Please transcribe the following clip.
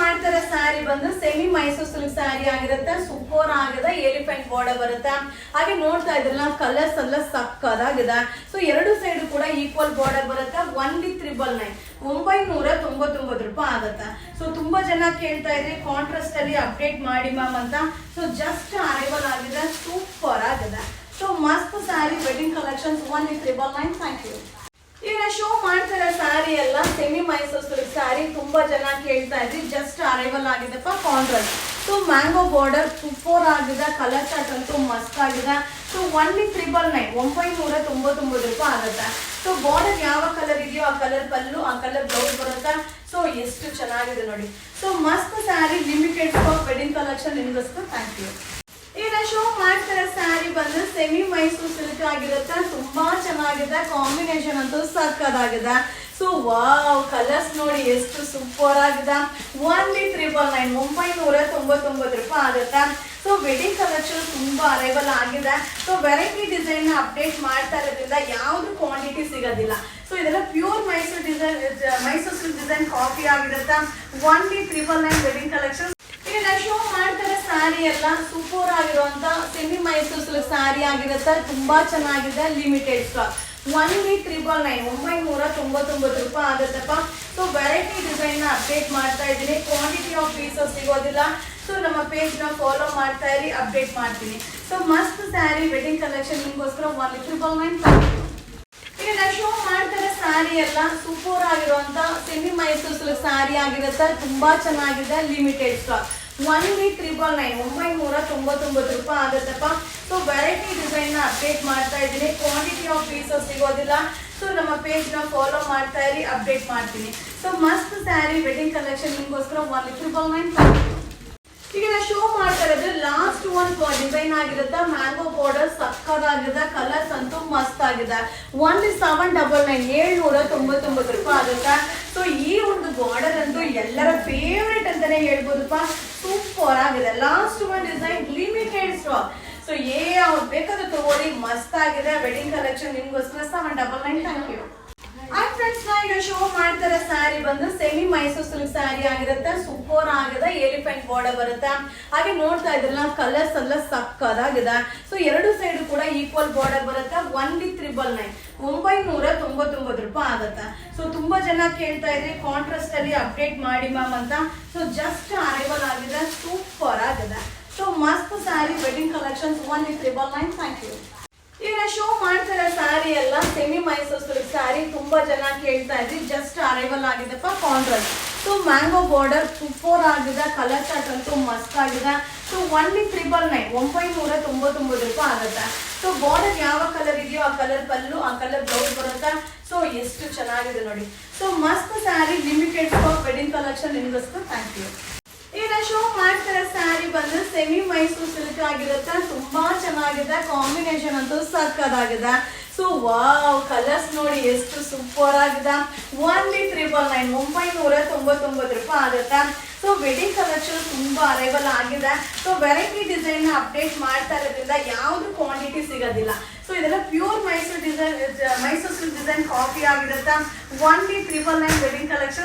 ಮಾಡ್ತಾರೆ ಸ್ಯಾರಿ ಬಂದು semi Mysuru silk sari ಆಗಿರುತ್ತೆ. ಸೂಪರ್ ಆಗಿದೆ, ಎಲಿಫೆಂಟ್ ಬಾರ್ಡರ್ ಬರುತ್ತೆ. ಹಾಗೆ ನೋಡ್ತಾ ಇದ್ರಲ್ಲ ಕಲರ್ಸ್ ಎಲ್ಲ ಸಕ್ಕದಾಗಿದೆ. ಸೊ ಎರಡು ಸೈಡ್ ಕೂಡ ಈಕ್ವಲ್ ಬಾರ್ಡರ್ ಬರುತ್ತೆ. 999 ರೂಪಾಯಿ ಆಗುತ್ತೆ. ಸೊ ತುಂಬಾ ಜನ ಕೇಳ್ತಾ ಇದ್ರಿ ಕಾಂಟ್ರಾಸ್ಟ್ ಅಲ್ಲಿ ಅಪ್ಡೇಟ್ ಮಾಡಿ ಮ್ಯಾಮ್ ಅಂತ. ಸೊ ಜಸ್ಟ್ ಅರೈವಲ್ ಆಗಿದೆ, ಸೂಪರ್ ಆಗಿದೆ. ಸೊ ಮಸ್ತ್ sari wedding collections 1,999. Thank you. ಈಗ ಶೋ ಮಾಡ್ತಾರೆ ಸ್ಯಾರಿ ಎಲ್ಲ ಸೆಮಿ ಮೈಸೂರು ಸಿಲ್ಕ್ ಸ್ಯಾರಿ. ತುಂಬಾ ಜನ ಕೇಳ್ತಾ ಇದ್ರಿ, ಜಸ್ಟ್ ಅರೈವಲ್ ಆಗಿದೆಪ್ಪ contrast. So mango border super ಆಗಿದೆ, ಕಲರ್ ಚಾರ್ಟ್ ಅಂತೂ ಮಸ್ತ್ ಆಗಿದೆ. ಸೊ 999 ರೂಪಾಯಿ ಆಗುತ್ತೆ. ಸೊ ಬಾರ್ಡರ್ ಯಾವ ಕಲರ್ ಇದೆಯೋ ಆ ಕಲರ್ ಪಲ್ಲು, ಆ ಕಲರ್ ಬ್ಲೌಸ್ ಬರುತ್ತೆ. ಸೊ ಎಷ್ಟು ಚೆನ್ನಾಗಿದೆ ನೋಡಿ. ಸೊ ಮಸ್ತ್ sari, limited stock wedding collection ನಿಮ್ಗೋಸ್ಕರ. Thank you. ಈಗ ಶೋ ಮಾಡ್ತಾರೆ ಸ್ಯಾರಿ ಬಂದು ಸೆಮಿ ಮೈಸೂರು ಸಿಲ್ಕ್ ಆಗಿರುತ್ತೆ. ತುಂಬಾ ಚೆನ್ನಾಗಿದೆ, ಕಾಂಬಿನೇಷನ್ ಅಂತೂ ಸಕ್ಕದಾಗಿದೆ. ಸೊ ವಾವ್, ಕಲರ್ಸ್ ನೋಡಿ ಎಷ್ಟು ಸೂಪರ್ ಆಗಿದೆ. 999 ರೂಪಾಯಿ ಆಗುತ್ತೆ. ಸೊ ವೆಡ್ಡಿಂಗ್ ಕಲೆಕ್ಷನ್ ತುಂಬಾ ಅರೈವಲ್ ಆಗಿದೆ. ಸೊ ವೆರೈಟಿ ಡಿಸೈನ್ ಅಪ್ಡೇಟ್ ಮಾಡ್ತಾ ಇರೋದ್ರಿಂದ ಯಾವ್ದು ಕ್ವಾಂಟಿಟಿ ಸಿಗೋದಿಲ್ಲ. ಸೊ ಇದೆಲ್ಲ pure Mysuru design, Mysuru silk design copy ಆಗಿರುತ್ತೆ. 999 ವೆಡ್ಡಿಂಗ್ ಕಲೆಕ್ಷನ್. ಈಗ ಶೋ ಮಾಡ್ತಾರೆ ಸ್ಯಾರಿ ಎಲ್ಲ ಸೂಪರ್ ಆಗಿರುವಂತ ಸೆಮಿ ಮೈಸೂರು ಸಿಲ್ಕ್ ಸ್ಯಾರಿ ಆಗಿರುತ್ತೆ. ತುಂಬಾ ಚೆನ್ನಾಗಿದೆ, ಲಿಮಿಟೆಡ್ ಸ್ಟಾಕ್. 999 ರೂಪಾಯಿ ಆಗುತ್ತಪ್ಪ. ಸೊ ವೆರೈಟಿ ಡಿಸೈನ್ ನ ಅಪ್ಡೇಟ್ ಮಾಡ್ತಾ ಇದ್ದೀನಿ. ಕ್ವಾಂಟಿಟಿ ಆಫ್ ಪೀಸಸ್ ಸಿಗೋದಿಲ್ಲ. ಸೊ ನಮ್ಮ ಪೇಜ್ ನ ಫಾಲೋ ಮಾಡ್ತಾ ಇರಿ, ಅಪ್ಡೇಟ್ ಮಾಡ್ತೀನಿ. ಸೊ ಮಸ್ತ್ ಸ್ಯಾರಿ ವೆಡ್ಡಿಂಗ್ ಕಲೆಕ್ಷನ್ ನಿಮ್ಗೋಸ್ಕರ 1,999. ಈಗ ಶೋ ಮಾಡ್ತಾರೆ ಸ್ಯಾರಿ ಎಲ್ಲ ಸೂಪರ್ ಆಗಿರುವಂತ ಸೆಮಿ ಮೈಸೂರು ಸಿಲ್ಕ್ ಸ್ಯಾರಿ ಆಗಿರುತ್ತೆ. ತುಂಬಾ ಚೆನ್ನಾಗಿದೆ, ಲಿಮಿಟೆಡ್ ಸ್ಟಾಕ್. 999 ರೂಪಾಯಿ ಆಗುತ್ತಪ್ಪ. ಸೊ ವೆರೈಟಿ ಡಿಸೈನ್ ನ ಅಪ್ಡೇಟ್ ಮಾಡ್ತಾ ಇದ್ದೀನಿ. ಕ್ವಾಂಟಿಟಿ ಆಫ್ ಪೀಸಸ್ ಸಿಗೋದಿಲ್ಲ. ಸೊ ನಮ್ಮ ಪೇಜ್ ನ ಫಾಲೋ ಮಾಡ್ತಾ ಇರಿ, ಅಪ್ಡೇಟ್ ಮಾಡ್ತೀನಿ. ಸೊ ಮಸ್ತ್ ಸ್ಯಾರಿ ವೆಡ್ಡಿಂಗ್ ಕಲೆಕ್ಷನ್ ನಿಮ್ಗೋಸ್ಕರ 1,999. ಈಗ ಶೋ ಮಾಡ್ತಾ ಇರೋದು ಲಾಸ್ಟ್ ಒನ್ ಡಿಸೈನ್ ಆಗಿರುತ್ತೆ. ಮ್ಯಾಂಗೋ ಬಾರ್ಡರ್ ಸಕ್ಕದಾಗಿದೆ, ಕಲರ್ಸ್ ಅಂತೂ ಮಸ್ತ್ ಆಗಿದೆ. 1799 ರೂಪಾಯಿ ಆಗುತ್ತೆ. ಸೊ ಈ ಒಂದು ಬಾರ್ಡರ್ ಅಂತೂ ಎಲ್ಲರ ಫೇವ್ರೇಟ್ ಅಂತಾನೆ ಹೇಳ್ಬೋದಪ್ಪ. ಸೂಪರ್ ಆಗಿದೆ. Last one design, limited stock. So ಯಾವ್ದು ಬೇಕಾದ್ರೂ ತಗೊಳ್ಳಿ, ಮಸ್ತ್ ಆಗಿದೆ ವೆಡ್ಡಿಂಗ್ ಕಲೆಕ್ಷನ್ ನಿಮ್ಗೋಸ್ಕರ 799. Thank you. ಆಯ್ ಫ್ರೆಂಡ್ಸ್, ಈಗ ಶೋ ಮಾಡ್ತಾರೆ ಸ್ಯಾರಿ ಬಂದು ಸೆಮಿ ಮೈಸೂರು ಸಿಲ್ಕ್ ಸ್ಯಾರಿ ಆಗಿರುತ್ತೆ. ಸೂಪರ್ ಆಗಿದೆ, ಎಲಿಫೆಂಟ್ ಬಾರ್ಡರ್ ಬರುತ್ತೆ. ಹಾಗೆ ನೋಡ್ತಾ ಇದ್ರಲ್ಲ ಕಲರ್ಸ್ ಎಲ್ಲ ಸಕ್ಕದಾಗಿದೆ. ಸೊ ಎರಡು ಸೈಡ್ ಕೂಡ ಈಕ್ವಲ್ ಬಾರ್ಡರ್ ಬರುತ್ತೆ. 999 ರೂಪಾಯಿ ಆಗುತ್ತೆ. ಸೊ ತುಂಬಾ ಜನ ಕೇಳ್ತಾ ಇದ್ರಿ ಕಾಂಟ್ರಾಸ್ಟ್ ಅಲ್ಲಿ ಅಪ್ಡೇಟ್ ಮಾಡಿ ಮ್ಯಾಮ್ ಅಂತ. ಸೊ ಜಸ್ಟ್ ಅರೈವಲ್ ಆಗಿದೆ, ಸೂಪರ್ ಆಗಿದೆ. ಸೊ ಮಸ್ತ್ sari wedding collections 1,999. Thank you. ಈಗ ಶೋ ಮಾಡ್ತಾರೆ ಸ್ಯಾರಿ ಎಲ್ಲ ಸೆಮಿ ಮೈಸೂರು ಸಿಲ್ಕ್ ಸ್ಯಾರಿ. ತುಂಬಾ ಜನ ಕೇಳ್ತಾ ಇದ್ರಿ, ಜಸ್ಟ್ ಅರೈವಲ್ ಆಗಿದೆಪ್ಪ contrast. So mango border super ಆಗಿದೆ, ಕಲರ್ ಚಾರ್ಟ್ ಅಂತೂ ಮಸ್ತ್ ಆಗಿದೆ. ಸೊ 999 ರೂಪಾಯಿ ಆಗುತ್ತೆ. ಸೊ ಬಾರ್ಡರ್ ಯಾವ ಕಲರ್ ಇದೆಯೋ ಆ ಕಲರ್ ಪಲ್ಲು, ಆ ಕಲರ್ ಬ್ಲೌಸ್ ಬರುತ್ತೆ. ಸೊ ಎಷ್ಟು ಚೆನ್ನಾಗಿದೆ ನೋಡಿ. ಸೊ ಮಸ್ತ್ sari, limited stock wedding collection ನಿಮ್ಗೋಸ್ಕರ. Thank you. ಈಗ ಶೋ ಮಾಡ್ತಾರೆ ಸ್ಯಾರಿ ಬಂದು ಸೆಮಿ ಮೈಸೂರು ಸಿಲ್ಕ್ ಆಗಿರುತ್ತೆ. ತುಂಬಾ ಚೆನ್ನಾಗಿದೆ, ಕಾಂಬಿನೇಷನ್ ಅಂತೂ ಸಕ್ಕದಾಗಿದೆ. ಸೊ ವಾವ್, ಕಲರ್ಸ್ ನೋಡಿ ಎಷ್ಟು ಸೂಪರ್ ಆಗಿದೆ. 999 ರೂಪಾಯಿ ಆಗುತ್ತೆ. ಸೊ ವೆಡ್ಡಿಂಗ್ ಕಲೆಕ್ಷನ್ ತುಂಬಾ ಅರೈವಲ್ ಆಗಿದೆ. ಸೊ ವೆರೈಟಿ ಡಿಸೈನ್ ನ ಅಪ್ಡೇಟ್ ಮಾಡ್ತಾ ಇರೋದ್ರಿಂದ ಯಾವ್ದು ಕ್ವಾಂಟಿಟಿ ಸಿಗೋದಿಲ್ಲ. ಸೊ ಇದೆಲ್ಲ pure Mysuru design, Mysuru silk design copy ಆಗಿರುತ್ತೆ. 999 ವೆಡ್ಡಿಂಗ್ ಕಲೆಕ್ಷನ್.